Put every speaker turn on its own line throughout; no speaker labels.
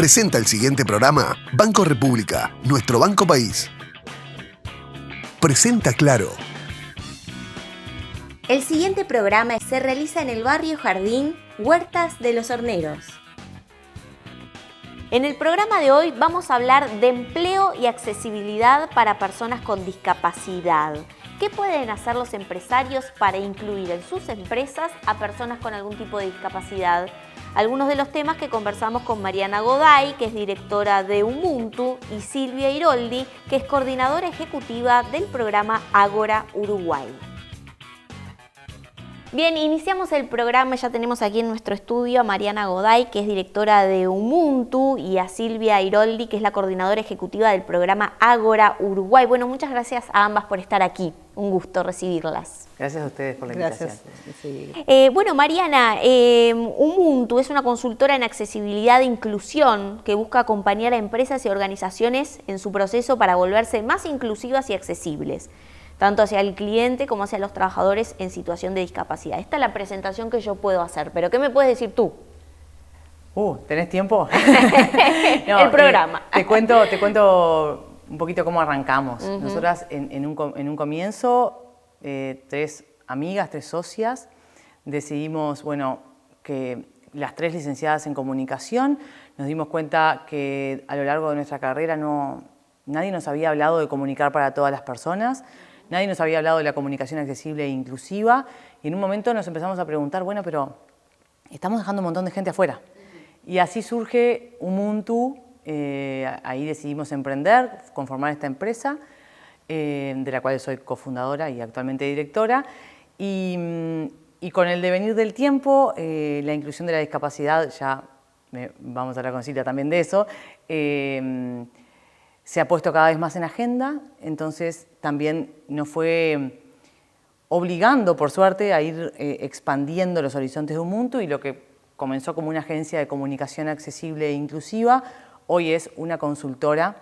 Presenta el siguiente programa Banco República, nuestro banco país. Presenta Claro.
El siguiente programa se realiza en el barrio Jardín, Huertas de los Horneros. En el programa de hoy vamos a hablar de empleo y accesibilidad para personas con discapacidad. ¿Qué pueden hacer los empresarios para incluir en sus empresas a personas con algún tipo de discapacidad? Algunos de los temas que conversamos con Mariana Goday, que es directora de Ubuntu, y Silvia Iroldi, que es coordinadora ejecutiva del programa Ágora Uruguay. Bien, iniciamos el programa, ya tenemos aquí en nuestro estudio a Mariana Goday, que es directora de Ubuntu, y a Silvia Iroldi, que es la coordinadora ejecutiva del programa Ágora Uruguay. Bueno, muchas gracias a ambas por estar aquí, un gusto recibirlas.
Gracias a ustedes por la invitación.
Sí. Bueno, Mariana, Ubuntu es una consultora en accesibilidad e inclusión que busca acompañar a empresas y organizaciones en su proceso para volverse más inclusivas y accesibles, tanto hacia el cliente como hacia los trabajadores en situación de discapacidad. Esta es la presentación que yo puedo hacer, pero ¿qué me puedes decir tú?
¿Tenés tiempo?
No, el programa.
Te cuento un poquito cómo arrancamos. Nosotras en un comienzo, 3 amigas, 3 socias, decidimos, que las 3 licenciadas en comunicación, nos dimos cuenta que a lo largo de nuestra carrera nadie nos había hablado de comunicar para todas las personas. Nadie nos había hablado de la comunicación accesible e inclusiva, y en un momento nos empezamos a preguntar, pero estamos dejando un montón de gente afuera. Y así surge Ubuntu, ahí decidimos emprender, conformar esta empresa, de la cual soy cofundadora y actualmente directora, y con el devenir del tiempo, la inclusión de la discapacidad, vamos a hablar con Silvia también de eso, se ha puesto cada vez más en agenda, entonces también nos fue obligando, por suerte, a ir expandiendo los horizontes de Ubuntu, y lo que comenzó como una agencia de comunicación accesible e inclusiva, hoy es una consultora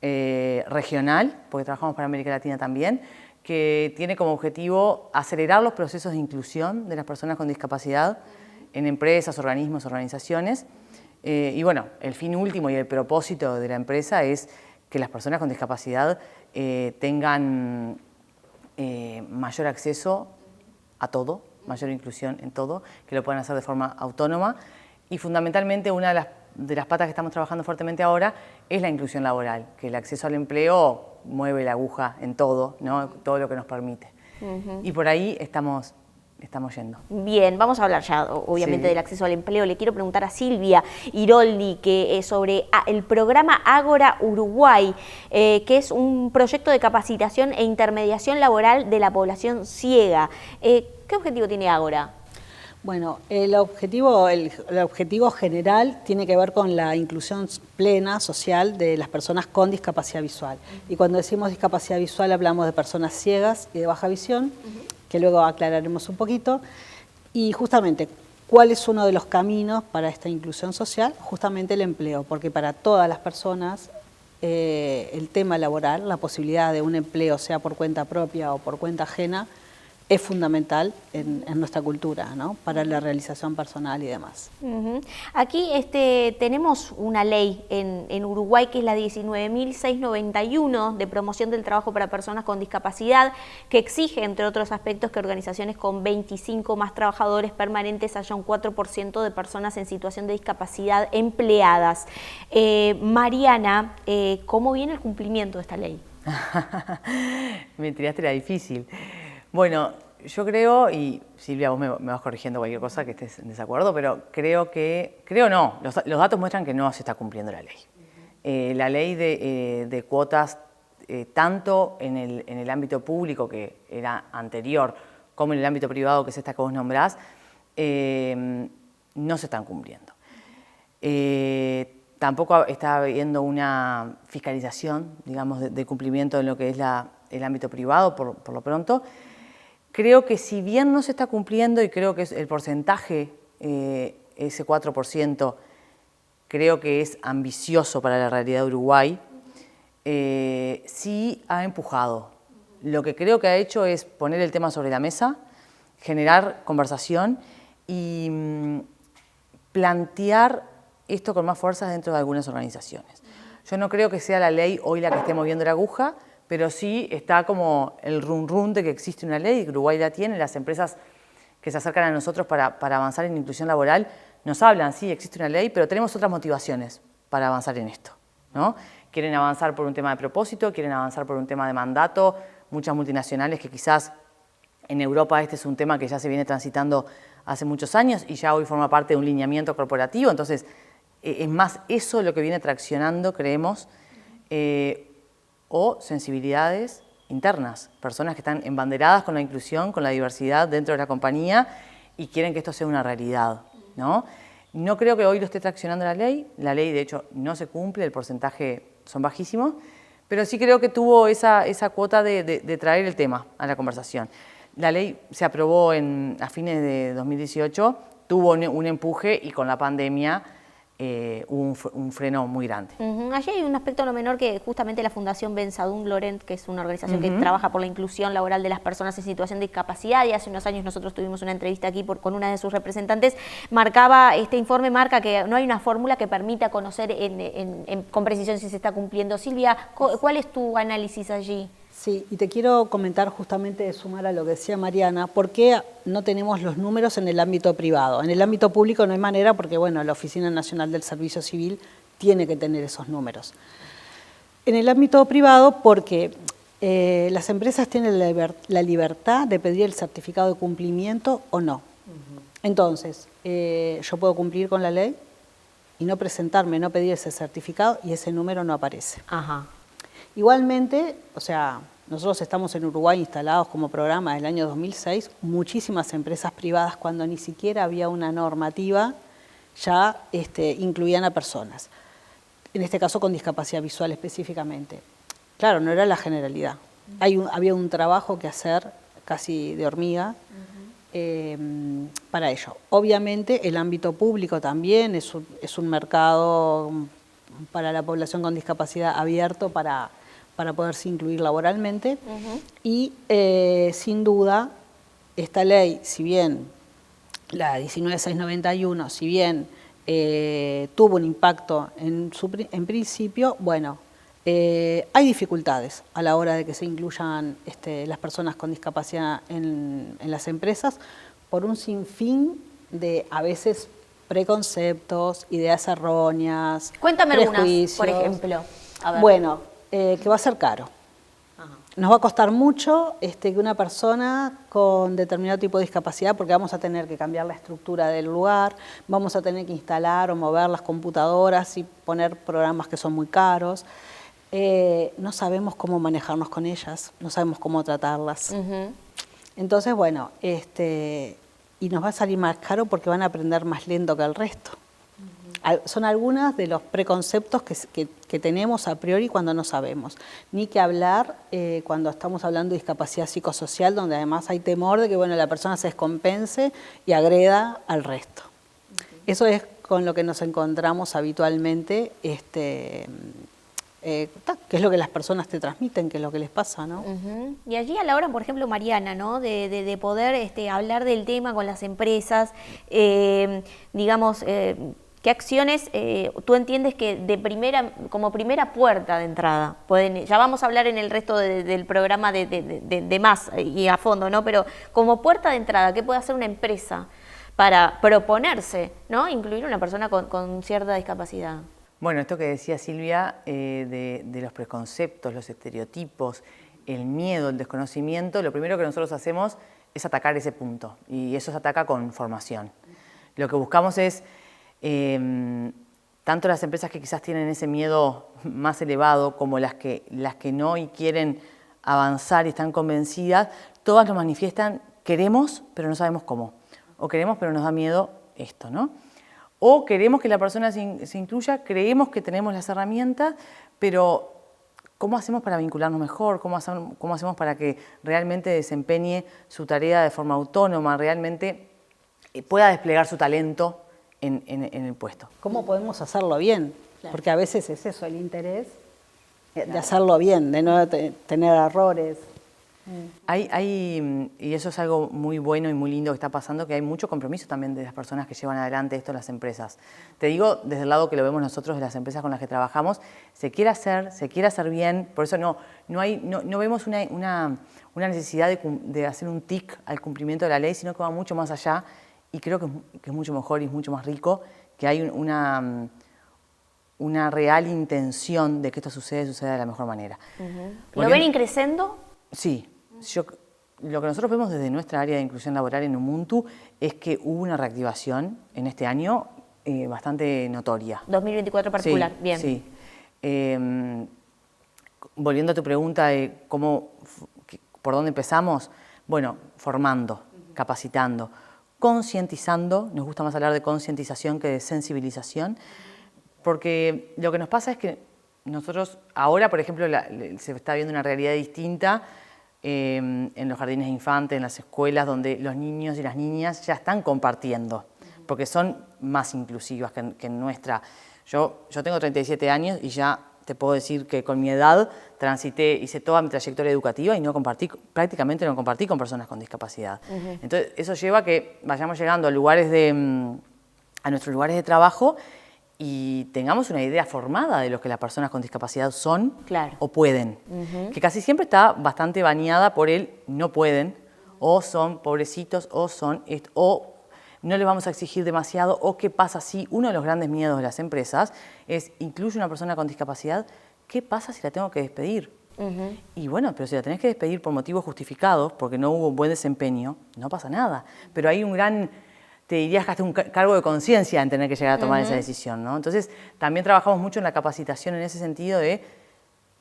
regional, porque trabajamos para América Latina también, que tiene como objetivo acelerar los procesos de inclusión de las personas con discapacidad en empresas, organismos, organizaciones. Y el fin último y el propósito de la empresa es que las personas con discapacidad tengan mayor acceso a todo, mayor inclusión en todo, que lo puedan hacer de forma autónoma, y fundamentalmente una de las patas que estamos trabajando fuertemente ahora es la inclusión laboral, que el acceso al empleo mueve la aguja en todo, ¿no? Todo lo que nos permite. Y por ahí estamos yendo. Bien, vamos a hablar ya obviamente del acceso al empleo. Le quiero preguntar a Silvia Iroldi sobre el programa Ágora Uruguay, que es un proyecto de capacitación e intermediación laboral de la población ciega. ¿Qué objetivo tiene Ágora?
Bueno, el objetivo general tiene que ver con la inclusión plena social de las personas con discapacidad visual. Y cuando decimos discapacidad visual hablamos de personas ciegas y de baja visión, que luego aclararemos un poquito. Y justamente, ¿cuál es uno de los caminos para esta inclusión social? Justamente el empleo, porque para todas las personas el tema laboral, la posibilidad de un empleo, sea por cuenta propia o por cuenta ajena, es fundamental en nuestra cultura, ¿no? Para la realización personal y demás.
Aquí tenemos una ley en Uruguay que es la 19.691 de promoción del trabajo para personas con discapacidad, que exige, entre otros aspectos, que organizaciones con 25 más trabajadores permanentes haya un 4% de personas en situación de discapacidad empleadas. Mariana, ¿cómo viene el cumplimiento de esta ley?
Me tiraste la difícil. Bueno, yo creo, y Silvia, vos me vas corrigiendo cualquier cosa que estés en desacuerdo, pero los datos muestran que no se está cumpliendo la ley. La ley de cuotas, tanto en el ámbito público, que era anterior, como en el ámbito privado, que es esta que vos nombrás, no se están cumpliendo. Tampoco está habiendo una fiscalización, digamos, de cumplimiento en lo que es el ámbito privado, por lo pronto. Creo que si bien no se está cumpliendo, y creo que el porcentaje, ese 4%, creo que es ambicioso para la realidad de Uruguay, sí ha empujado. Lo que creo que ha hecho es poner el tema sobre la mesa, generar conversación y plantear esto con más fuerza dentro de algunas organizaciones. Yo no creo que sea la ley hoy la que esté moviendo la aguja, pero sí está como el run de que existe una ley, que Uruguay la tiene, las empresas que se acercan a nosotros para avanzar en inclusión laboral nos hablan, sí, existe una ley, pero tenemos otras motivaciones para avanzar en esto, ¿no? Quieren avanzar por un tema de propósito, quieren avanzar por un tema de mandato, muchas multinacionales que quizás en Europa este es un tema que ya se viene transitando hace muchos años y ya hoy forma parte de un lineamiento corporativo, entonces es más eso lo que viene traccionando, creemos, o sensibilidades internas, personas que están embanderadas con la inclusión, con la diversidad dentro de la compañía y quieren que esto sea una realidad, ¿no? No creo que hoy lo esté traccionando la ley de hecho no se cumple, el porcentaje son bajísimos, pero sí creo que tuvo esa cuota de traer el tema a la conversación. La ley se aprobó a fines de 2018, tuvo un empuje y con la pandemia hubo un freno muy grande.
Allí hay un aspecto no menor que justamente la Fundación Bensadún Lorent, que es una organización que trabaja por la inclusión laboral de las personas en situación de discapacidad, y hace unos años nosotros tuvimos una entrevista aquí con una de sus representantes, este informe marca que no hay una fórmula que permita conocer con precisión si se está cumpliendo. Silvia, ¿cuál es tu análisis allí?
Sí, y te quiero comentar justamente de sumar a lo que decía Mariana, ¿por qué no tenemos los números en el ámbito privado? En el ámbito público no hay manera porque, bueno, la Oficina Nacional del Servicio Civil tiene que tener esos números. En el ámbito privado porque las empresas tienen la libertad de pedir el certificado de cumplimiento o no. Entonces, yo puedo cumplir con la ley y no presentarme, no pedir ese certificado y ese número no aparece.
Ajá.
Igualmente, o sea, nosotros estamos en Uruguay instalados como programa del año 2006, muchísimas empresas privadas cuando ni siquiera había una normativa ya incluían a personas, en este caso con discapacidad visual específicamente. Claro, no era la generalidad, había un trabajo que hacer casi de hormiga para ello. Obviamente el ámbito público también es un mercado para la población con discapacidad abierto para poderse incluir laboralmente y sin duda esta ley, si bien la 19691, si bien tuvo un impacto en principio, bueno, hay dificultades a la hora de que se incluyan las personas con discapacidad en las empresas por un sinfín de a veces preconceptos, ideas erróneas,
Cuéntame algunas, por ejemplo. A ver.
Bueno, que va a ser caro. Nos va a costar mucho que una persona con determinado tipo de discapacidad, porque vamos a tener que cambiar la estructura del lugar, vamos a tener que instalar o mover las computadoras y poner programas que son muy caros. No sabemos cómo manejarnos con ellas, no sabemos cómo tratarlas. Entonces, bueno, y nos va a salir más caro porque van a aprender más lento que el resto. Son algunas de los preconceptos que tenemos a priori cuando no sabemos. Ni que hablar cuando estamos hablando de discapacidad psicosocial, donde además hay temor de que la persona se descompense y agreda al resto. Eso es con lo que nos encontramos habitualmente, que es lo que las personas te transmiten, que es lo que les pasa, ¿no?
Y allí a la hora, por ejemplo, Mariana, ¿no? de poder hablar del tema con las empresas, digamos, ¿qué acciones tú entiendes que como primera puerta de entrada pueden? Ya vamos a hablar en el resto del programa de más y a fondo, ¿no? Pero como puerta de entrada, ¿qué puede hacer una empresa para proponerse, ¿no? Incluir a una persona con cierta discapacidad?
Bueno, esto que decía Silvia, de los preconceptos, los estereotipos, el miedo, el desconocimiento, lo primero que nosotros hacemos es atacar ese punto, y eso se ataca con formación. Lo que buscamos es, tanto las empresas que quizás tienen ese miedo más elevado, como las que no y quieren avanzar y están convencidas, todas lo manifiestan, queremos, pero no sabemos cómo, o queremos, pero nos da miedo esto, ¿no? O queremos que la persona se incluya, creemos que tenemos las herramientas, pero ¿cómo hacemos para vincularnos mejor? ¿Cómo hacemos para que realmente desempeñe su tarea de forma autónoma, realmente pueda desplegar su talento en el puesto?
¿Cómo podemos hacerlo bien? Claro. Porque a veces es eso, el interés de hacerlo bien, de no tener errores.
Y eso es algo muy bueno y muy lindo que está pasando, que hay mucho compromiso también de las personas que llevan adelante esto en las empresas. Te digo, desde el lado que lo vemos nosotros de las empresas con las que trabajamos, se quiere hacer bien, por eso no vemos una necesidad de hacer un tic al cumplimiento de la ley, sino que va mucho más allá, y creo que es mucho mejor y es mucho más rico, que hay una real intención de que esto suceda de la mejor manera.
¿Lo ven increciendo?
Sí. Lo que nosotros vemos desde nuestra área de inclusión laboral en Ubuntu es que hubo una reactivación en este año bastante notoria.
2024 particular,
Sí,
bien.
Sí. Volviendo a tu pregunta de por dónde empezamos, bueno, formando, capacitando, concientizando, nos gusta más hablar de concientización que de sensibilización, porque lo que nos pasa es que nosotros ahora, por ejemplo, se está viendo una realidad distinta en los jardines de infantes, en las escuelas, donde los niños y las niñas ya están compartiendo, porque son más inclusivas que nuestra. Yo tengo 37 años y ya te puedo decir que con mi edad hice toda mi trayectoria educativa y prácticamente no compartí con personas con discapacidad. Entonces, eso lleva a que vayamos llegando a nuestros lugares de trabajo y tengamos una idea formada de lo que las personas con discapacidad son o pueden, que casi siempre está bastante bañada por el no pueden, o son pobrecitos, o no les vamos a exigir demasiado, o qué pasa si uno de los grandes miedos de las empresas es, incluye una persona con discapacidad, ¿qué pasa si la tengo que despedir? Y bueno, pero si la tenés que despedir por motivos justificados, porque no hubo un buen desempeño, no pasa nada, pero hay te dirías que hasta un cargo de conciencia en tener que llegar a tomar esa decisión, ¿no? Entonces, también trabajamos mucho en la capacitación en ese sentido de,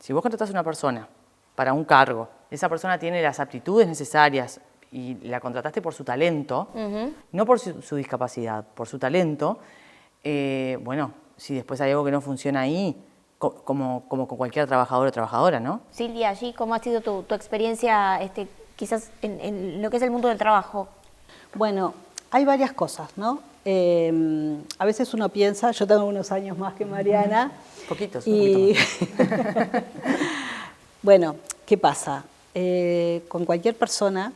si vos contratás a una persona para un cargo, esa persona tiene las aptitudes necesarias y la contrataste por su talento, no por su discapacidad, por su talento, bueno, si después hay algo que no funciona ahí, como con cualquier trabajador o trabajadora, ¿no?
Silvia, allí, ¿cómo ha sido tu experiencia quizás en lo que es el mundo del trabajo?
Bueno, hay varias cosas, ¿no? A veces uno piensa, yo tengo unos años más que Mariana.
Poquitos,
y...
un poquito más.
Bueno, ¿qué pasa? Con cualquier persona,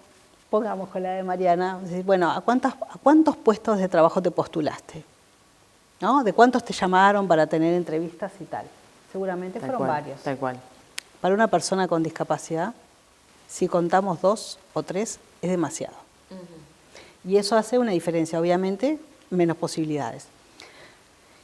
pongamos con la de Mariana, bueno, ¿a cuántos puestos de trabajo te postulaste? ¿No? ¿De cuántos te llamaron para tener entrevistas y tal? Seguramente fueron varios.
Tal cual.
Para una persona con discapacidad, si contamos 2 o 3, es demasiado. Y eso hace una diferencia, obviamente, menos posibilidades.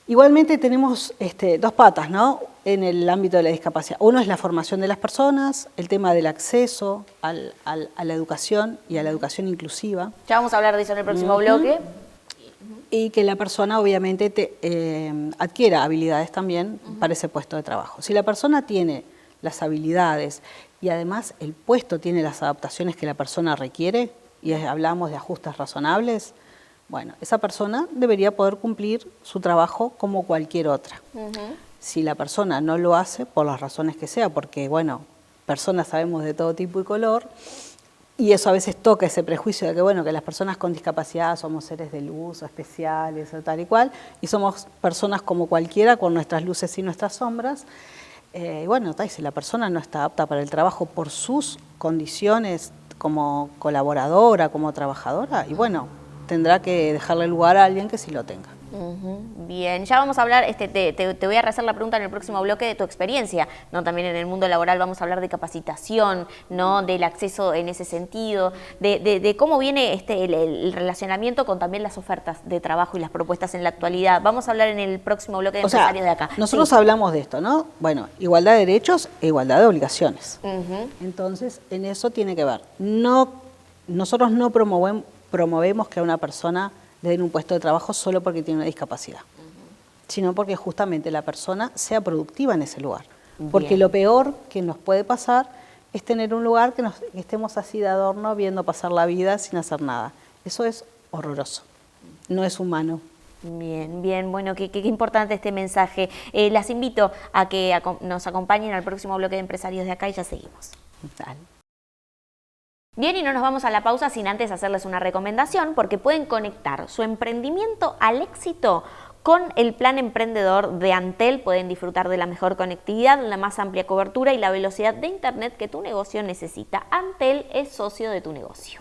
Igualmente tenemos dos patas, ¿no? En el ámbito de la discapacidad. Uno es la formación de las personas, el tema del acceso a la educación y a la educación inclusiva.
Ya vamos a hablar de eso en el próximo bloque.
Y que la persona obviamente adquiera habilidades también para ese puesto de trabajo. Si la persona tiene las habilidades y además el puesto tiene las adaptaciones que la persona requiere, y hablamos de ajustes razonables, bueno, esa persona debería poder cumplir su trabajo como cualquier otra. Si la persona no lo hace, por las razones que sea, porque, bueno, personas sabemos de todo tipo y color, y eso a veces toca ese prejuicio de que, bueno, que las personas con discapacidad somos seres de luz o especiales o tal y cual, y somos personas como cualquiera, con nuestras luces y nuestras sombras. Y bueno, si la persona no está apta para el trabajo por sus condiciones como colaboradora, como trabajadora, y bueno, tendrá que dejarle lugar a alguien que sí lo tenga.
Bien, ya vamos a hablar, te voy a hacer la pregunta en el próximo bloque de tu experiencia, ¿no? También en el mundo laboral vamos a hablar de capacitación, ¿no? Del acceso en ese sentido, de cómo viene el relacionamiento con también las ofertas de trabajo y las propuestas en la actualidad. Vamos a hablar en el próximo bloque de empresarios de acá.
Nosotros hablamos de esto, ¿no? Bueno, igualdad de derechos e igualdad de obligaciones. Entonces, en eso tiene que ver. Nosotros no promovemos que a una persona le den un puesto de trabajo solo porque tiene una discapacidad, sino porque justamente la persona sea productiva en ese lugar. Porque lo peor que nos puede pasar es tener un lugar que estemos así de adorno viendo pasar la vida sin hacer nada. Eso es horroroso, no es humano.
Bien, bueno, qué importante este mensaje. Las invito a que nos acompañen al próximo bloque de empresarios de acá y ya seguimos.
Dale.
Bien, y no nos vamos a la pausa sin antes hacerles una recomendación, porque pueden conectar su emprendimiento al éxito Con el plan emprendedor de Antel pueden disfrutar de la mejor conectividad, la más amplia cobertura y la velocidad de internet que tu negocio necesita. Antel es socio de tu negocio.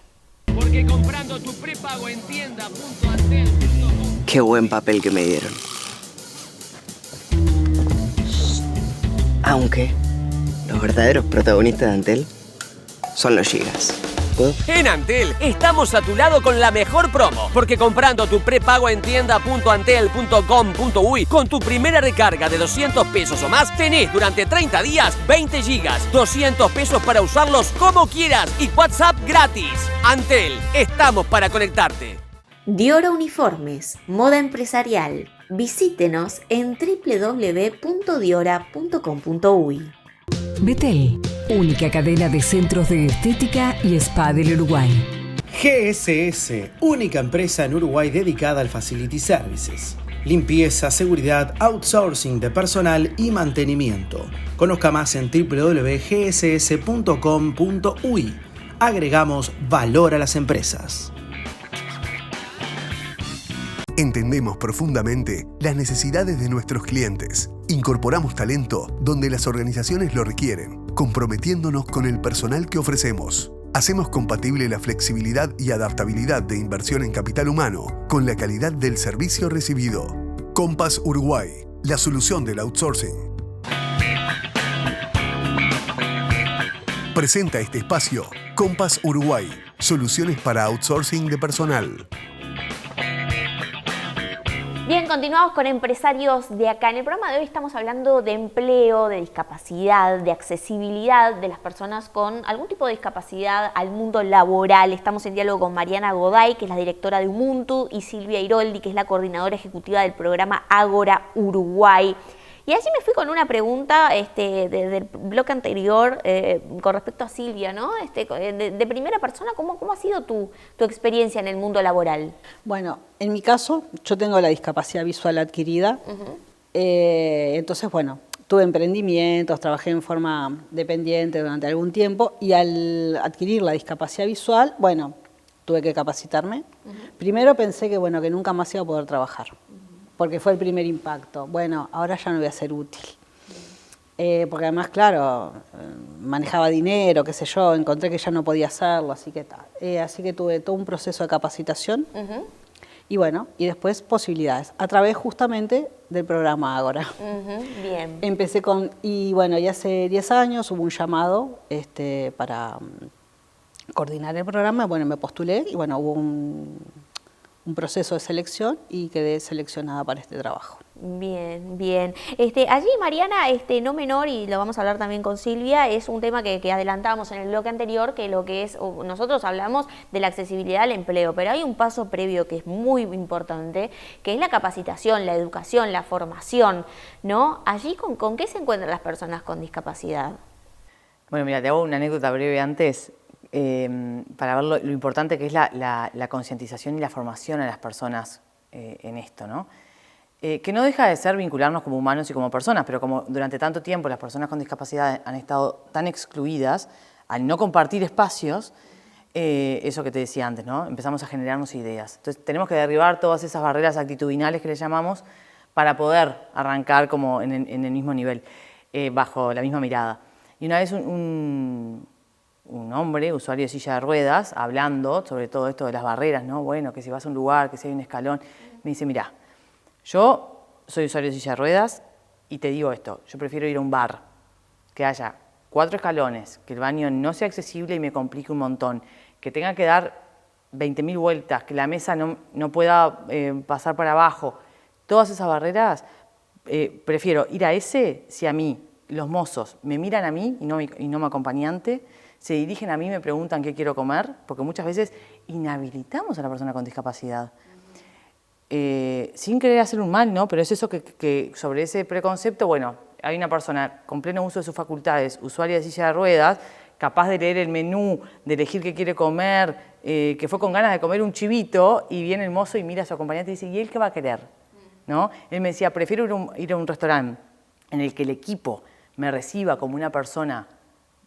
Porque comprando tu prepago en tienda.antel.com.
Qué buen papel que me dieron. Aunque los verdaderos protagonistas de Antel son los gigas. ¿Puedo?
En Antel estamos a tu lado con la mejor promo, porque comprando tu prepago en tienda.antel.com.uy con tu primera recarga de 200 pesos o más, tenés durante 30 días 20 gigas, 200 pesos para usarlos como quieras y WhatsApp gratis. Antel, estamos para conectarte.
Diora Uniformes, moda empresarial. Visítenos en www.diora.com.uy.
Betel, única cadena de centros de estética y spa del Uruguay.
GSS, única empresa en Uruguay dedicada al Facility Services. Limpieza, seguridad, outsourcing de personal y mantenimiento. Conozca más en www.gss.com.uy. Agregamos valor a las empresas.
Entendemos profundamente las necesidades de nuestros clientes. Incorporamos talento donde las organizaciones lo requieren, comprometiéndonos con el personal que ofrecemos. Hacemos compatible la flexibilidad y adaptabilidad de inversión en capital humano con la calidad del servicio recibido. Compass Uruguay, la solución del outsourcing. Presenta este espacio Compass Uruguay, soluciones para outsourcing de personal.
Bien, continuamos con empresarios de acá. En el programa de hoy estamos hablando de empleo, de discapacidad, de accesibilidad de las personas con algún tipo de discapacidad al mundo laboral. Estamos en diálogo con Mariana Goday, que es la directora de Ubuntu, y Silvia Iroldi, que es la coordinadora ejecutiva del programa Ágora Uruguay. Y allí me fui con una pregunta desde el bloque anterior con respecto a Silvia, ¿no? De primera persona, ¿cómo ha sido tu experiencia en el mundo laboral?
Bueno, en mi caso, yo tengo la discapacidad visual adquirida. Entonces, bueno, tuve emprendimientos, trabajé en forma dependiente durante algún tiempo y al adquirir la discapacidad visual, bueno, tuve que capacitarme. Primero pensé que, bueno, que nunca más iba a poder trabajar. Porque fue el primer impacto. Bueno, ahora ya no voy a ser útil. Porque además, claro, manejaba dinero, qué sé yo, encontré que ya no podía hacerlo, así que tuve todo un proceso de capacitación. Y bueno, y después posibilidades, a través justamente del programa Ágora.
Bien.
Empecé y bueno, ya hace 10 años hubo un llamado para coordinar el programa, bueno, me postulé y bueno, hubo un proceso de selección y quedé seleccionada para este trabajo.
Bien, bien. Allí, Mariana, no menor, y lo vamos a hablar también con Silvia, es un tema que adelantábamos en el bloque anterior, que nosotros hablamos de la accesibilidad al empleo, pero hay un paso previo que es muy importante, que es la capacitación, la educación, la formación, ¿no? Allí, ¿con qué se encuentran las personas con discapacidad?
Bueno, mira, te hago una anécdota breve antes. Para ver lo importante que es la concientización y la formación a las personas en esto, ¿no? Que no deja de ser vincularnos como humanos y como personas, pero como durante tanto tiempo las personas con discapacidad han estado tan excluidas, al no compartir espacios, eso que te decía antes, ¿no? Empezamos a generarnos ideas. Entonces tenemos que derribar todas esas barreras actitudinales que le llamamos para poder arrancar como en el mismo nivel, bajo la misma mirada. Y una vez un hombre, usuario de silla de ruedas, hablando sobre todo esto de las barreras, ¿no? Bueno, que si vas a un lugar, que si hay un escalón, me dice, mirá, yo soy usuario de silla de ruedas y te digo esto, yo prefiero ir a un bar, que haya 4 escalones, que el baño no sea accesible y me complique un montón, que tenga que dar 20.000 vueltas, que la mesa no pueda pasar para abajo. Todas esas barreras, prefiero ir a ese si a mí los mozos me miran a mí y no mi acompañante, se dirigen a mí y me preguntan qué quiero comer, porque muchas veces inhabilitamos a la persona con discapacidad. Sin querer hacer un mal, ¿no? Pero es eso que sobre ese preconcepto, bueno, hay una persona con pleno uso de sus facultades, usuaria de silla de ruedas, capaz de leer el menú, de elegir qué quiere comer, que fue con ganas de comer un chivito y viene el mozo y mira a su acompañante y dice, ¿y él qué va a querer? ¿No? Él me decía, prefiero ir a un restaurante en el que el equipo me reciba como una persona,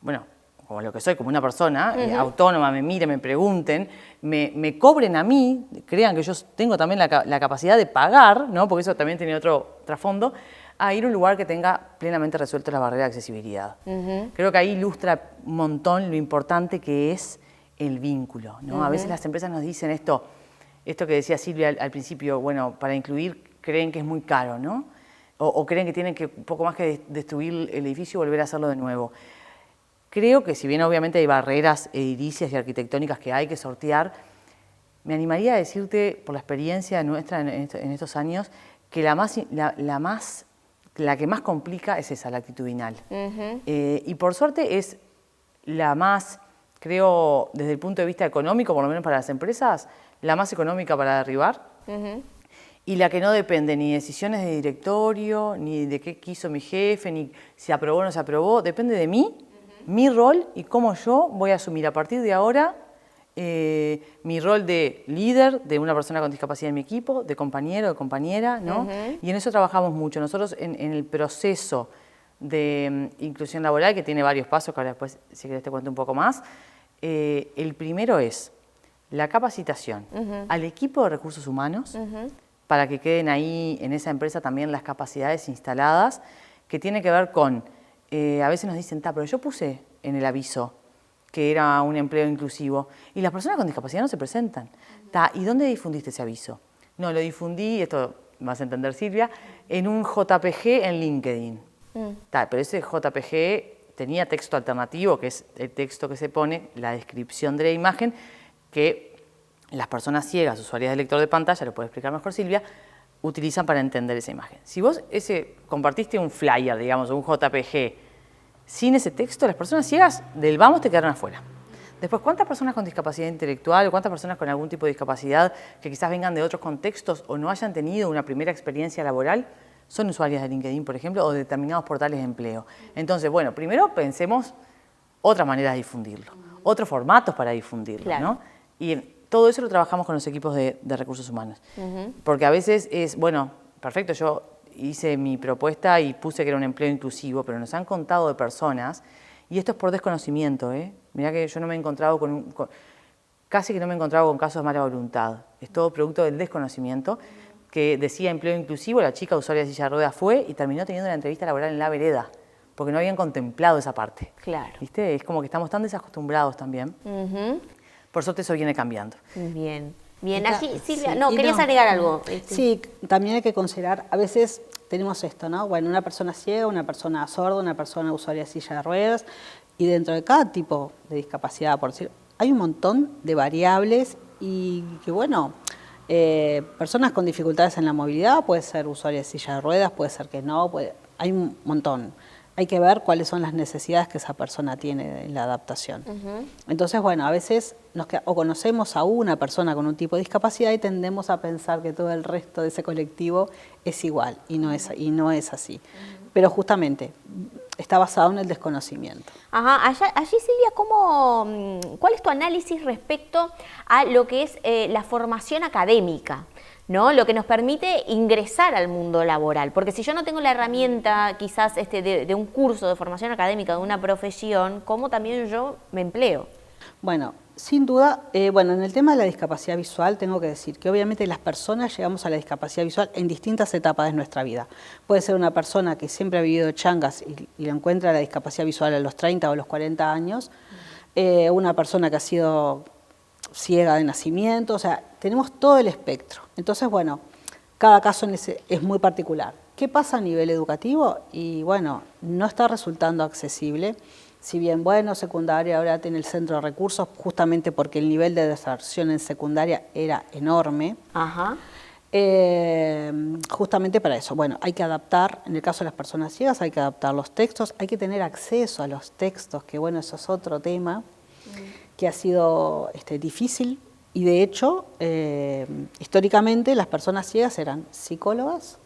bueno, como lo que soy, como una persona autónoma, me miren, me pregunten, me cobren a mí, crean que yo tengo también la capacidad de pagar, ¿no? Porque eso también tiene otro trasfondo, a ir a un lugar que tenga plenamente resuelto la barrera de accesibilidad. Creo que ahí ilustra un montón lo importante que es el vínculo, ¿no? A veces las empresas nos dicen esto que decía Silvia al principio, bueno, para incluir creen que es muy caro, ¿no? O creen que tienen que un poco más que destruir el edificio y volver a hacerlo de nuevo. Creo que si bien obviamente hay barreras edilicias y arquitectónicas que hay que sortear, me animaría a decirte, por la experiencia nuestra en estos años, que la que más complica es esa, la actitudinal. Y por suerte es la más, creo, desde el punto de vista económico, por lo menos para las empresas, la más económica para derribar. Y la que no depende ni de decisiones de directorio, ni de qué quiso mi jefe, ni si aprobó o no se aprobó, depende de mí, mi rol y cómo yo voy a asumir a partir de ahora mi rol de líder de una persona con discapacidad en mi equipo, de compañero, de compañera, ¿no? Y en eso trabajamos mucho. Nosotros en el proceso de inclusión laboral, que tiene varios pasos, que ahora después, si querés, te cuento un poco más, el primero es la capacitación al equipo de recursos humanos para que queden ahí en esa empresa también las capacidades instaladas, que tiene que ver con, a veces nos dicen, pero yo puse en el aviso que era un empleo inclusivo, y las personas con discapacidad no se presentan. ¿Y dónde difundiste ese aviso? No, lo difundí, esto vas a entender Silvia, en un JPG en LinkedIn. Pero ese JPG tenía texto alternativo, que es el texto que se pone, la descripción de la imagen, que las personas ciegas, usuarias del lector de pantalla, lo puede explicar mejor Silvia, utilizan para entender esa imagen. Si vos compartiste un flyer, digamos, o un JPG, sin ese texto, las personas ciegas del vamos te quedaron afuera. Después, ¿cuántas personas con discapacidad intelectual o cuántas personas con algún tipo de discapacidad que quizás vengan de otros contextos o no hayan tenido una primera experiencia laboral son usuarias de LinkedIn, por ejemplo, o de determinados portales de empleo? Entonces, bueno, primero pensemos otras maneras de difundirlo, otros formatos para difundirlo, claro, ¿no? Y todo eso lo trabajamos con los equipos de recursos humanos. Porque a veces es, bueno, perfecto, yo hice mi propuesta y puse que era un empleo inclusivo, pero nos han contado de personas, y esto es por desconocimiento, mirá que yo no me he encontrado casi que no me he encontrado con casos de mala voluntad, es todo producto del desconocimiento, que decía empleo inclusivo, la chica usuaria de silla de ruedas fue y terminó teniendo una entrevista laboral en la vereda, porque no habían contemplado esa parte. Claro. ¿Viste? Es como que estamos tan desacostumbrados también. Por suerte eso viene cambiando.
Bien. Bien, allí, Silvia, sí, querías agregar algo.
Sí, también hay que considerar, a veces tenemos esto, ¿no? Bueno, una persona ciega, una persona sorda, una persona usuaria de silla de ruedas, y dentro de cada tipo de discapacidad, por decir, hay un montón de variables y que, bueno, personas con dificultades en la movilidad, puede ser usuaria de silla de ruedas, puede ser que no, hay un montón. Hay que ver cuáles son las necesidades que esa persona tiene en la adaptación. Entonces, bueno, a veces o conocemos a una persona con un tipo de discapacidad y tendemos a pensar que todo el resto de ese colectivo es igual, y no es así. Pero justamente está basado en el desconocimiento.
Allí, Silvia, ¿cuál es tu análisis respecto a lo que es la formación académica? ¿No? Lo que nos permite ingresar al mundo laboral, porque si yo no tengo la herramienta quizás de un curso de formación académica, de una profesión, ¿cómo también yo me empleo?
Bueno, sin duda, en el tema de la discapacidad visual tengo que decir que obviamente las personas llegamos a la discapacidad visual en distintas etapas de nuestra vida. Puede ser una persona que siempre ha vivido changas y la encuentra la discapacidad visual a los 30 o los 40 años, una persona que ha sido ciega de nacimiento, o sea, tenemos todo el espectro. Entonces, bueno, cada caso es muy particular. ¿Qué pasa a nivel educativo? Y bueno, no está resultando accesible. Si bien, bueno, secundaria ahora tiene el centro de recursos, justamente porque el nivel de deserción en secundaria era enorme. Justamente para eso. Bueno, hay que adaptar, en el caso de las personas ciegas, hay que adaptar los textos, hay que tener acceso a los textos, que bueno, eso es otro tema que ha sido difícil, y de hecho, históricamente las personas ciegas eran psicólogas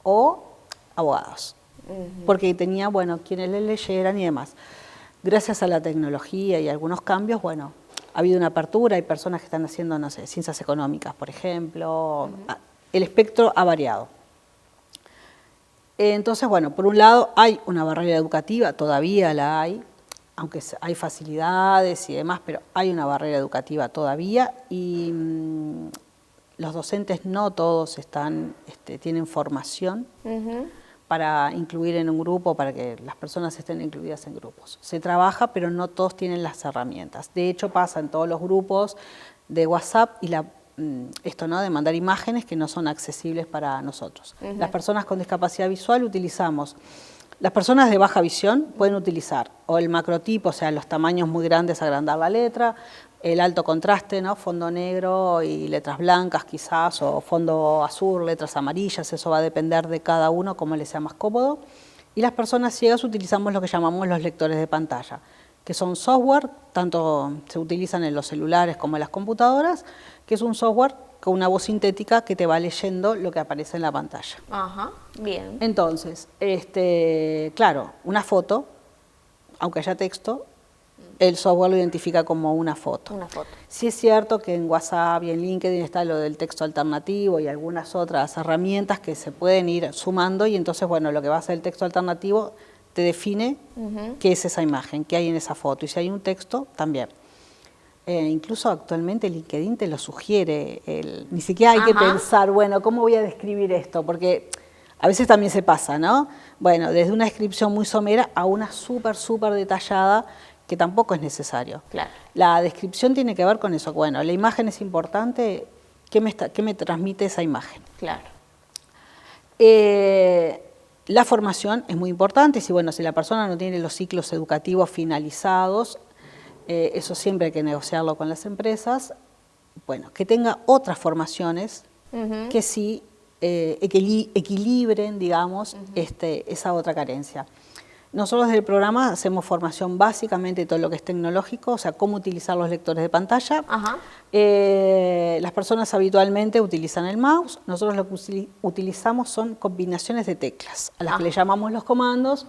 o abogados, porque tenía, bueno, quienes les leyeran y demás. Gracias a la tecnología y algunos cambios, bueno, ha habido una apertura, hay personas que están haciendo, no sé, ciencias económicas, por ejemplo, el espectro ha variado. Entonces, bueno, por un lado hay una barrera educativa, todavía la hay, aunque hay facilidades y demás, pero hay una barrera educativa todavía y los docentes no todos tienen formación para incluir en un grupo, para que las personas estén incluidas en grupos. Se trabaja, pero no todos tienen las herramientas. De hecho, pasa en todos los grupos de WhatsApp y esto, ¿no?, de mandar imágenes que no son accesibles para nosotros. Las personas con discapacidad visual utilizamos. Las personas de baja visión pueden utilizar o el macrotipo, o sea, los tamaños muy grandes, agrandar la letra, el alto contraste, ¿no?, fondo negro y letras blancas quizás, o fondo azul, letras amarillas, eso va a depender de cada uno, cómo les sea más cómodo. Y las personas ciegas utilizamos lo que llamamos los lectores de pantalla, que son software, tanto se utilizan en los celulares como en las computadoras, que es un software con una voz sintética que te va leyendo lo que aparece en la pantalla.
Ajá, bien.
Entonces, claro, una foto, aunque haya texto, el software lo identifica como una foto.
Una foto.
Sí es cierto que en WhatsApp y en LinkedIn está lo del texto alternativo y algunas otras herramientas que se pueden ir sumando y entonces, bueno, lo que va a hacer el texto alternativo te define qué es esa imagen, qué hay en esa foto y si hay un texto, también. Incluso actualmente LinkedIn te lo sugiere, ni siquiera hay que pensar, bueno, ¿cómo voy a describir esto? Porque a veces también se pasa, ¿no? Bueno, desde una descripción muy somera a una súper detallada, que tampoco es necesario.
Claro.
La descripción tiene que ver con eso. Bueno, la imagen es importante, ¿qué me transmite esa imagen?
Claro.
La formación es muy importante, si la persona no tiene los ciclos educativos finalizados, eso siempre hay que negociarlo con las empresas, bueno, que tenga otras formaciones que sí equilibren, digamos, esa otra carencia. Nosotros desde el programa hacemos formación básicamente de todo lo que es tecnológico, o sea, cómo utilizar los lectores de pantalla. Las personas habitualmente utilizan el mouse, nosotros lo que utilizamos son combinaciones de teclas, a las que le llamamos los comandos.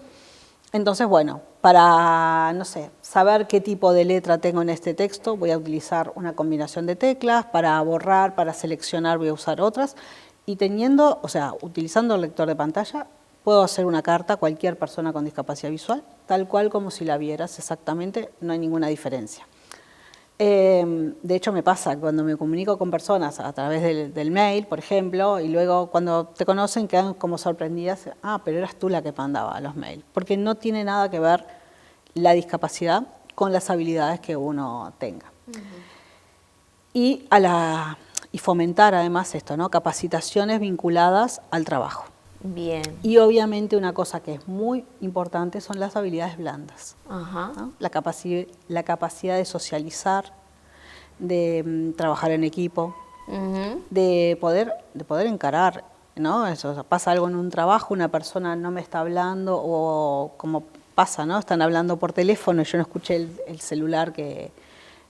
Entonces, bueno, para, no sé, saber qué tipo de letra tengo en este texto, voy a utilizar una combinación de teclas, para borrar, para seleccionar voy a usar otras, y utilizando el lector de pantalla, puedo hacer una carta a cualquier persona con discapacidad visual, tal cual como si la vieras exactamente, no hay ninguna diferencia. De hecho, me pasa cuando me comunico con personas a través del mail, por ejemplo, y luego cuando te conocen quedan como sorprendidas, pero eras tú la que mandaba los mails, porque no tiene nada que ver la discapacidad con las habilidades que uno tenga. Y fomentar además esto, ¿no?, capacitaciones vinculadas al trabajo.
Bien.
Y obviamente una cosa que es muy importante son las habilidades blandas, ¿no? La capacidad de socializar, de trabajar en equipo, de poder encarar, ¿no? Eso, pasa algo en un trabajo, una persona no me está hablando o como pasa, ¿no? Están hablando por teléfono y yo no escuché el celular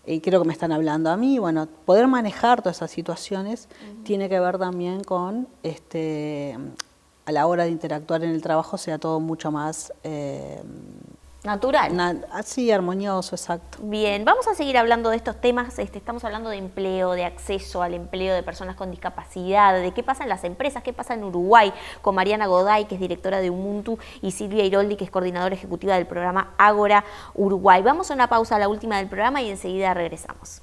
y creo que me están hablando a mí. Bueno, poder manejar todas esas situaciones tiene que ver también con a la hora de interactuar en el trabajo sea todo mucho más
natural.
Sí, armonioso, exacto.
Bien, vamos a seguir hablando de estos temas. Estamos hablando de empleo, de acceso al empleo de personas con discapacidad, de qué pasa en las empresas, qué pasa en Uruguay, con Mariana Goday, que es directora de Ubuntu, y Silvia Iroldi, que es coordinadora ejecutiva del programa Ágora Uruguay. Vamos a una pausa, la última del programa, y enseguida regresamos.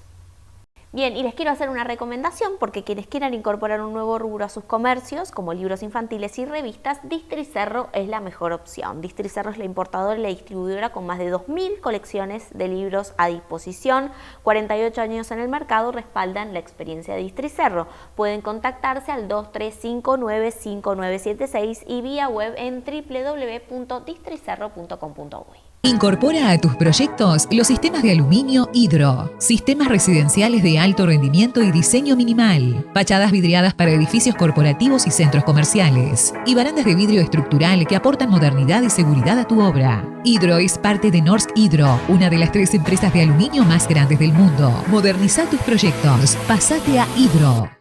Bien, y les quiero hacer una recomendación porque quienes quieran incorporar un nuevo rubro a sus comercios, como libros infantiles y revistas, Districerro es la mejor opción. Districerro es la importadora y la distribuidora con más de 2.000 colecciones de libros a disposición. 48 años en el mercado respaldan la experiencia de Districerro. Pueden contactarse al 2359-5976 y vía web en www.districerro.com.uy.
Incorpora a tus proyectos los sistemas de aluminio Hidro, sistemas residenciales de alto rendimiento y diseño minimal, fachadas vidriadas para edificios corporativos y centros comerciales, y barandas de vidrio estructural que aportan modernidad y seguridad a tu obra. Hidro es parte de Norsk Hydro, una de las 3 empresas de aluminio más grandes del mundo. Moderniza tus proyectos. Pasate a Hidro.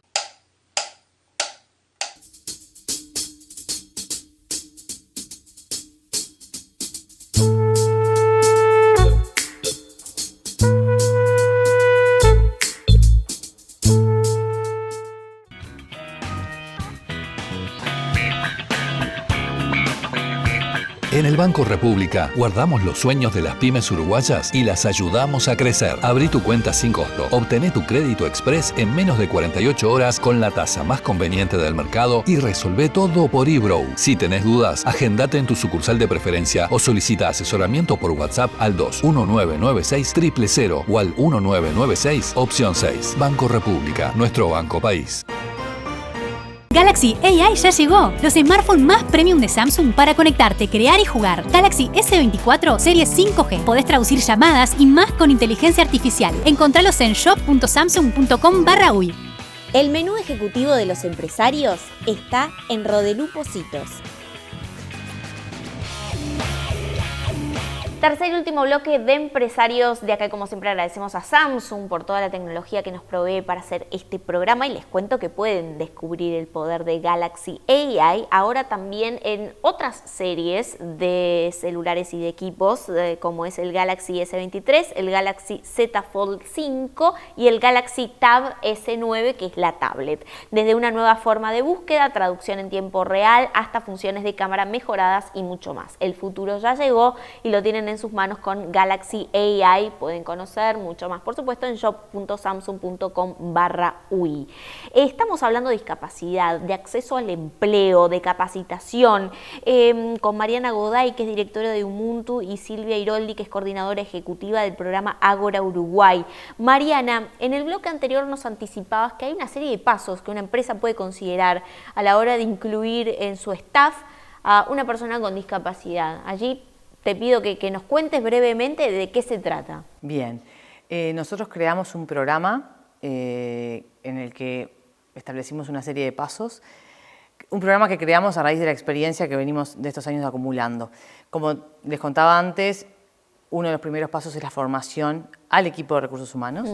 En el Banco República guardamos los sueños de las pymes uruguayas y las ayudamos a crecer. Abrí tu cuenta sin costo. Obtené tu crédito express en menos de 48 horas con la tasa más conveniente del mercado y resolvé todo por eBrow. Si tenés dudas, agendate en tu sucursal de preferencia o solicita asesoramiento por WhatsApp al 21996 000 o al 1996 opción 6. Banco República, nuestro banco país.
Galaxy AI ya llegó, los smartphones más premium de Samsung para conectarte, crear y jugar. Galaxy S24 serie 5G. Podés traducir llamadas y más con inteligencia artificial. Encontralos en shop.samsung.com/uy.
El menú ejecutivo de los empresarios está en Rodelú Positos. Tercer y último bloque de empresarios de acá. Como siempre, agradecemos a Samsung por toda la tecnología que nos provee para hacer este programa y les cuento que pueden descubrir el poder de Galaxy AI ahora también en otras series de celulares y de equipos, como es el Galaxy S23, el Galaxy Z Fold 5 y el Galaxy Tab S9, que es la tablet. Desde una nueva forma de búsqueda, traducción en tiempo real, hasta funciones de cámara mejoradas y mucho más. El futuro ya llegó y lo tienen en sus manos con Galaxy AI. Pueden conocer mucho más, por supuesto, en shop.samsung.com/uy. Estamos hablando de discapacidad, de acceso al empleo, de capacitación, con Mariana Goday, que es directora de Ubuntu, y Silvia Iroldi, que es coordinadora ejecutiva del programa Ágora Uruguay. Mariana, en el bloque anterior nos anticipabas que hay una serie de pasos que una empresa puede considerar a la hora de incluir en su staff a una persona con discapacidad. Allí te pido que nos cuentes brevemente de qué se trata.
Bien, nosotros creamos un programa en el que establecimos una serie de pasos. Un programa que creamos a raíz de la experiencia que venimos de estos años acumulando. Como les contaba antes, uno de los primeros pasos es la formación al equipo de recursos humanos.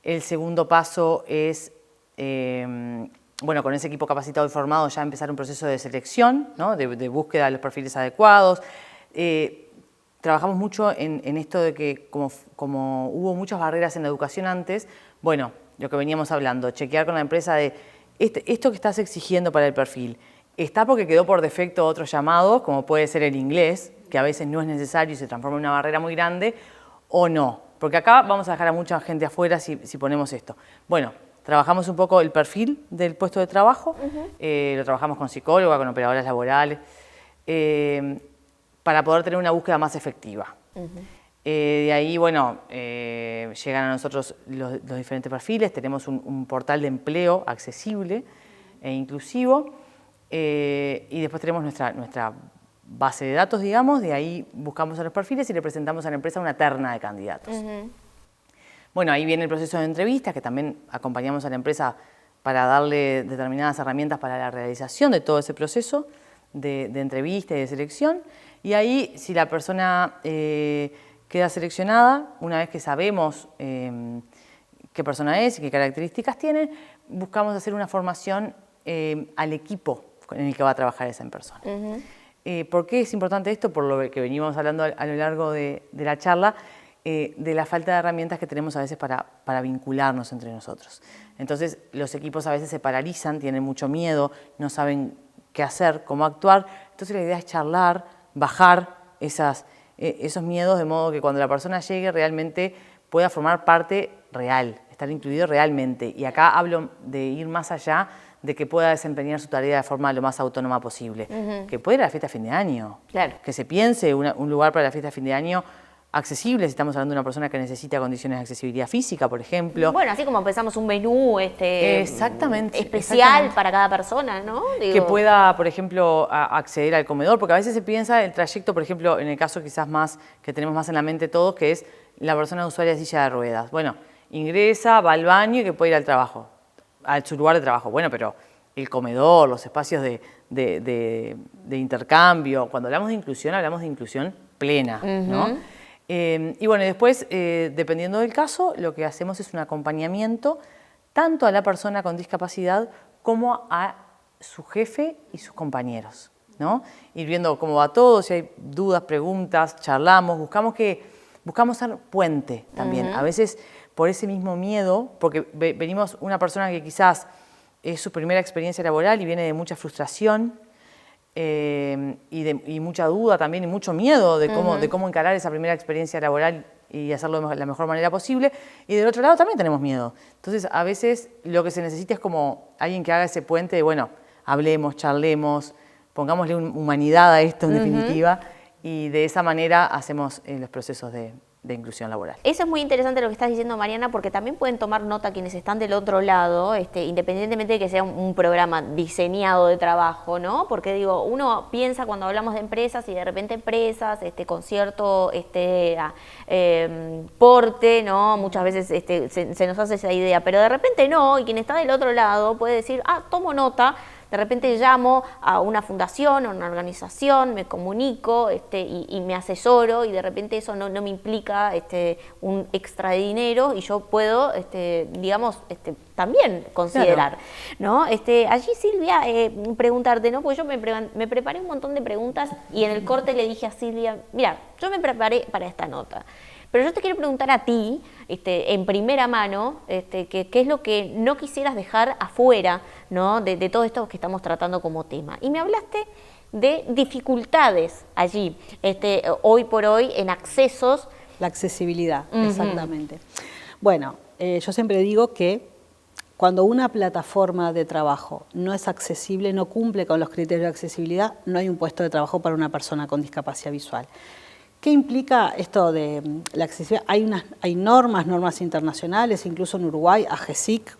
El segundo paso es, bueno, con ese equipo capacitado y formado ya empezar un proceso de selección, ¿no? de búsqueda de los perfiles adecuados. Trabajamos mucho en esto de que como hubo muchas barreras en la educación antes, bueno, lo que veníamos hablando, chequear con la empresa de esto que estás exigiendo para el perfil, ¿está porque quedó por defecto otros llamados, como puede ser el inglés, que a veces no es necesario y se transforma en una barrera muy grande, o no? Porque acá vamos a dejar a mucha gente afuera si ponemos esto. Bueno, trabajamos un poco el perfil del puesto de trabajo, lo trabajamos con psicóloga, con operadoras laborales, para poder tener una búsqueda más efectiva. De ahí, bueno, llegan a nosotros los diferentes perfiles, tenemos un portal de empleo accesible e inclusivo, y después tenemos nuestra base de datos, digamos, de ahí buscamos a los perfiles y le presentamos a la empresa una terna de candidatos. Bueno, ahí viene el proceso de entrevistas, que también acompañamos a la empresa para darle determinadas herramientas para la realización de todo ese proceso de entrevista y de selección. Y ahí, si la persona queda seleccionada, una vez que sabemos qué persona es y qué características tiene, buscamos hacer una formación al equipo en el que va a trabajar esa persona. ¿Por qué es importante esto? Por lo que venimos hablando a lo largo de la charla, de la falta de herramientas que tenemos a veces para vincularnos entre nosotros. Entonces, los equipos a veces se paralizan, tienen mucho miedo, no saben qué hacer, cómo actuar. Entonces, la idea es charlar, bajar esos miedos, de modo que cuando la persona llegue realmente pueda formar parte real, estar incluido realmente. Y acá hablo de ir más allá, de que pueda desempeñar su tarea de forma lo más autónoma posible. Que puede ir a la fiesta de fin de año, que se piense un lugar para la fiesta de fin de año accesible, si estamos hablando de una persona que necesita condiciones de accesibilidad física, por ejemplo.
Bueno, así como pensamos un menú
exactamente,
especial para cada persona, ¿no? Digo,
que pueda, por ejemplo, acceder al comedor, porque a veces se piensa el trayecto, por ejemplo, en el caso quizás más que tenemos más en la mente todos, que es la persona usuaria de silla de ruedas. Bueno, ingresa, va al baño y que puede ir al trabajo, a su lugar de trabajo. Bueno, pero el comedor, los espacios de intercambio, cuando hablamos de inclusión plena, ¿no? Y bueno, después, dependiendo del caso, lo que hacemos es un acompañamiento tanto a la persona con discapacidad como a su jefe y sus compañeros, ¿no? Ir viendo cómo va todo, si hay dudas, preguntas, charlamos, buscamos ser puente también. A veces por ese mismo miedo, porque venimos una persona que quizás es su primera experiencia laboral y viene de mucha frustración, y mucha duda también y mucho miedo de cómo encarar esa primera experiencia laboral y hacerlo de la mejor manera posible. Y del otro lado también tenemos miedo. Entonces, a veces lo que se necesita es como alguien que haga ese puente de, bueno, hablemos, charlemos, pongámosle humanidad a esto en definitiva, y de esa manera hacemos los procesos de inclusión laboral.
Eso es muy interesante lo que estás diciendo, Mariana, porque también pueden tomar nota quienes están del otro lado, independientemente de que sea un programa diseñado de trabajo, ¿no? Porque digo, uno piensa cuando hablamos de empresas y de repente empresas con cierto porte, ¿no? Muchas veces se nos hace esa idea, pero de repente no, y quien está del otro lado puede decir, tomo nota. De repente llamo a una fundación, a una organización, me comunico y me asesoro, y de repente eso no me implica un extra de dinero, y yo puedo, digamos, también considerar, ¿no? Allí, Silvia, preguntarte, ¿no? Porque yo me preparé un montón de preguntas y en el corte le dije a Silvia, mira, yo me preparé para esta nota. Pero yo te quiero preguntar a ti, en primera mano, qué es lo que no quisieras dejar afuera, ¿no? de todo esto que estamos tratando como tema. Y me hablaste de dificultades allí, hoy por hoy, en accesos.
La accesibilidad, exactamente. Bueno, yo siempre digo que cuando una plataforma de trabajo no es accesible, no cumple con los criterios de accesibilidad, no hay un puesto de trabajo para una persona con discapacidad visual. ¿Qué implica esto de la accesibilidad? Hay normas internacionales, incluso en Uruguay, AGESIC,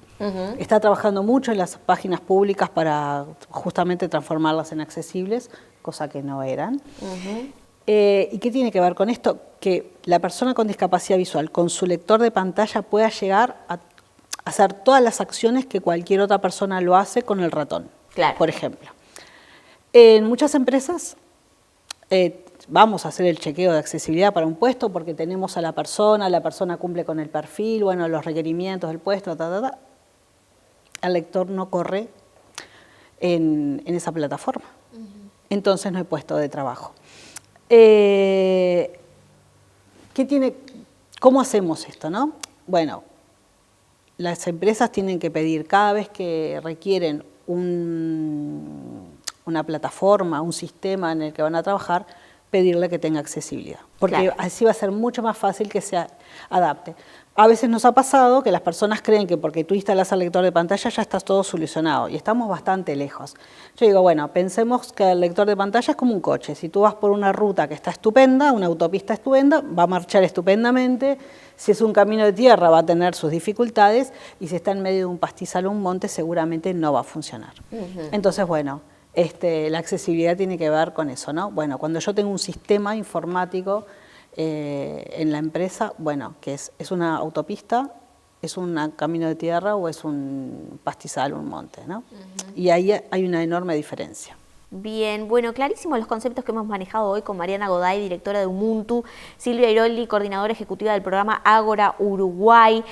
está trabajando mucho en las páginas públicas para justamente transformarlas en accesibles, cosa que no eran. ¿Y qué tiene que ver con esto? Que la persona con discapacidad visual, con su lector de pantalla, pueda llegar a hacer todas las acciones que cualquier otra persona lo hace con el ratón, por ejemplo. En muchas empresas vamos a hacer el chequeo de accesibilidad para un puesto porque tenemos a la persona cumple con el perfil, bueno, los requerimientos del puesto, el lector no corre en esa plataforma. Entonces no hay puesto de trabajo. ¿Cómo hacemos esto, no? Bueno, las empresas tienen que pedir cada vez que requieren una plataforma, un sistema en el que van a trabajar, pedirle que tenga accesibilidad, porque así va a ser mucho más fácil que se adapte. A veces nos ha pasado que las personas creen que porque tú instalas el lector de pantalla ya está todo solucionado, y estamos bastante lejos. Yo digo, bueno, pensemos que el lector de pantalla es como un coche. Si tú vas por una ruta que está estupenda, una autopista estupenda, va a marchar estupendamente. Si es un camino de tierra va a tener sus dificultades, y si está en medio de un pastizal o un monte seguramente no va a funcionar. Entonces, bueno, la accesibilidad tiene que ver con eso, ¿no? Bueno, cuando yo tengo un sistema informático en la empresa, bueno, que es una autopista, es un camino de tierra o es un pastizal, un monte, ¿no? Y ahí hay una enorme diferencia.
Bien, bueno, clarísimos los conceptos que hemos manejado hoy con Mariana Goday, directora de Umuntu, Silvia Iroldi, coordinadora ejecutiva del programa Ágora Uruguay.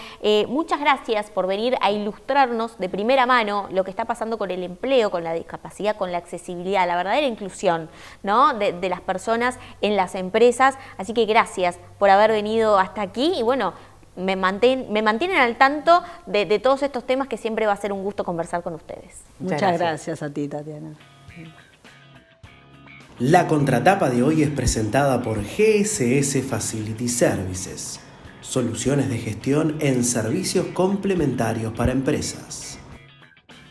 Muchas gracias por venir a ilustrarnos de primera mano lo que está pasando con el empleo, con la discapacidad, con la accesibilidad, la verdadera inclusión, ¿no? de las personas en las empresas. Así que gracias por haber venido hasta aquí y bueno, me mantienen al tanto de todos estos temas que siempre va a ser un gusto conversar con ustedes.
Muchas gracias a ti, Tatiana.
La contratapa de hoy es presentada por GSS Facility Services, soluciones de gestión en servicios complementarios para empresas.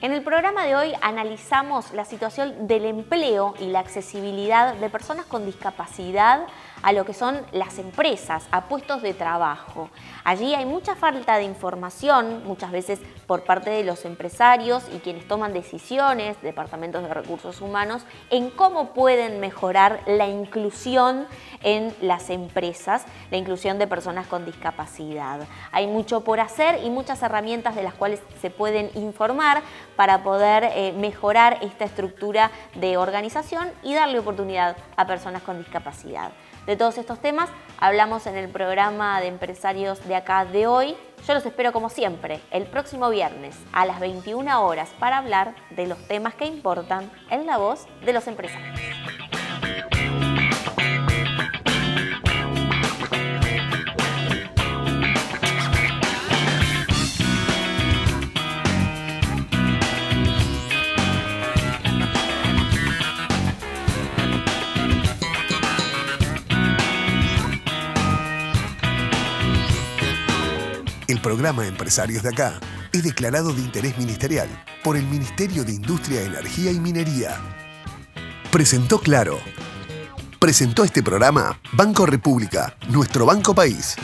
En el programa de hoy analizamos la situación del empleo y la accesibilidad de personas con discapacidad a lo que son las empresas, a puestos de trabajo. Allí hay mucha falta de información, muchas veces por parte de los empresarios y quienes toman decisiones, departamentos de recursos humanos, en cómo pueden mejorar la inclusión en las empresas, la inclusión de personas con discapacidad. Hay mucho por hacer y muchas herramientas de las cuales se pueden informar para poder mejorar esta estructura de organización y darle oportunidad a personas con discapacidad. De todos estos temas hablamos en el programa de empresarios de acá de hoy. Yo los espero como siempre el próximo viernes a las 21 horas para hablar de los temas que importan en la voz de los empresarios.
El programa Empresarios de Acá es declarado de interés ministerial por el Ministerio de Industria, Energía y Minería. Presentó Claro. Presentó este programa Banco República, nuestro banco país.